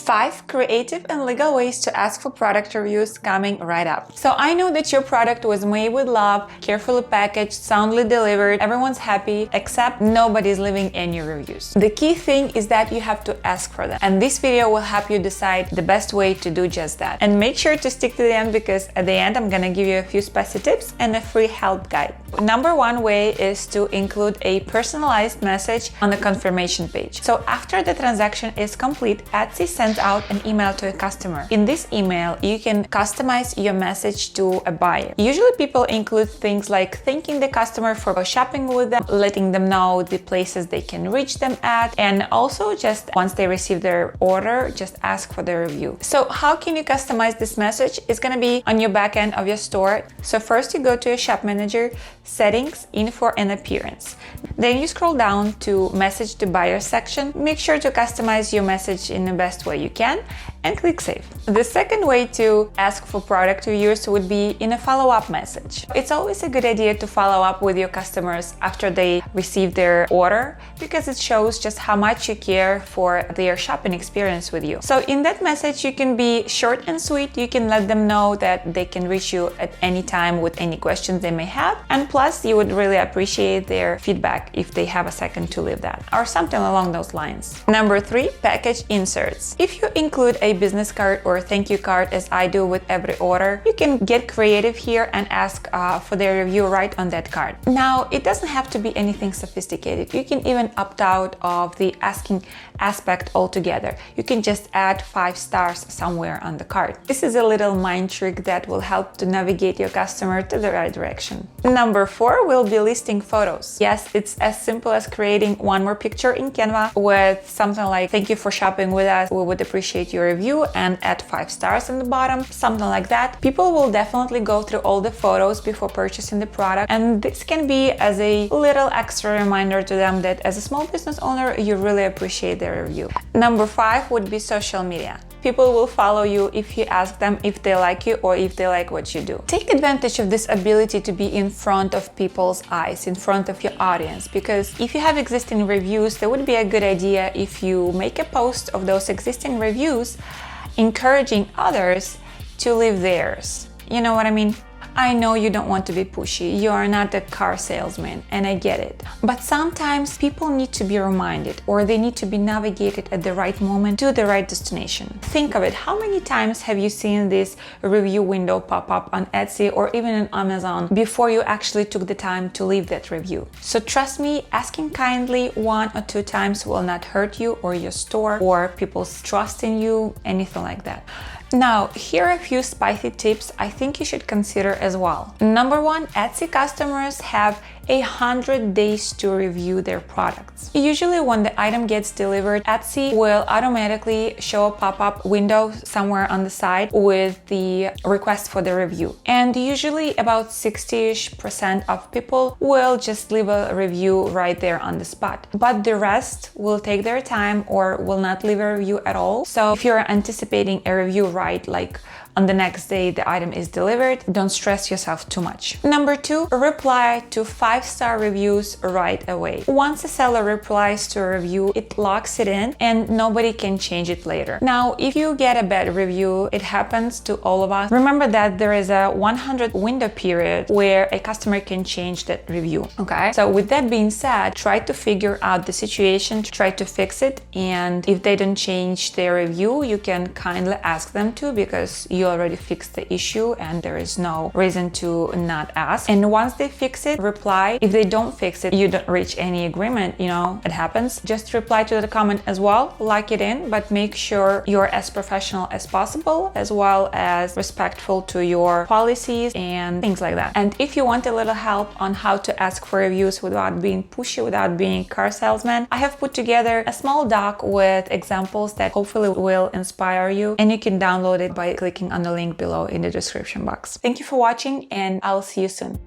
5 creative and legal ways to ask for product reviews coming right up. So I know that your product was made with love, carefully packaged, soundly delivered, everyone's happy, except nobody's leaving any reviews. The key thing is that you have to ask for them. And this video will help you decide the best way to do just that. And make sure to stick to the end, because at the end I'm gonna give you a few spicy tips and a free help guide. Number 1 way is to include a personalized message on the confirmation page. So after the transaction is complete, Etsy sends out an email to a customer. In this email, you can customize your message to a buyer. Usually people include things like thanking the customer for shopping with them, letting them know the places they can reach them at, and also just once they receive their order, just ask for the review. So how can you customize this message? It's gonna be on your back end of your store. So first you go to your shop manager, settings, info and appearance. Then you scroll down to message to buyer section. Make sure to customize your message in the best way you can and click save. The second way to ask for product reviews would be in a follow-up message. It's always a good idea to follow up with your customers after they receive their order, because it shows just how much you care for their shopping experience with you. So in that message, you can be short and sweet. You can let them know that they can reach you at any time with any questions they may have. And plus, you would really appreciate their feedback if they have a second to leave that, or something along those lines. Number 3, package inserts. If you include a business card or thank you card, as I do with every order, you can get creative here and ask for their review right on that card. Now, it doesn't have to be anything sophisticated. You can even opt out of the asking aspect altogether. You can just add 5 stars somewhere on the card. This is a little mind trick that will help to navigate your customer to the right direction. Number 4 will be listing photos. Yes, it's as simple as creating one more picture in Canva with something like thank you for shopping with us, we would appreciate your review, and add 5 stars in the bottom, something like that. People will definitely go through all the photos before purchasing the product, and this can be as a little extra reminder to them that as a small business owner, you really appreciate their review. Number 5 would be social media. People will follow you if you ask them if they like you or if they like what you do. Take advantage of this ability to be in front of people's eyes, in front of your audience, because if you have existing reviews, that would be a good idea if you make a post of those existing reviews, encouraging others to leave theirs. You know what I mean? I know you don't want to be pushy, you are not a car salesman, and I get it. But sometimes people need to be reminded, or they need to be navigated at the right moment to the right destination. Think of it, how many times have you seen this review window pop up on Etsy or even on Amazon before you actually took the time to leave that review? So trust me, asking kindly 1 or 2 times will not hurt you or your store or people's trust in you, anything like that. Now, here are a few spicy tips I think you should consider as well. Number 1, Etsy customers have 100 days to review their products. Usually when the item gets delivered, Etsy will automatically show a pop-up window somewhere on the side with the request for the review. And usually about 60% of people will just leave a review right there on the spot. But the rest will take their time or will not leave a review at all. So if you're anticipating a review right like on the next day the item is delivered, don't stress yourself too much. Number 2, reply to 5-star reviews right away. Once a seller replies to a review, it locks it in and nobody can change it later. Now, if you get a bad review, it happens to all of us. Remember that there is a 100 window period where a customer can change that review, okay? So with that being said, try to figure out the situation, try to fix it, and if they don't change their review, you can kindly ask them to, because you already fixed the issue and there is no reason to not ask. And once they fix it, reply. If they don't fix it, you don't reach any agreement, you know, it happens. Just reply to the comment as well, lock it in, but make sure you're as professional as possible, as well as respectful to your policies and things like that. And if you want a little help on how to ask for reviews without being pushy, without being a car salesman, I have put together a small doc with examples that hopefully will inspire you, and you can download it by clicking on the link below in the description box. Thank you for watching, and I'll see you soon.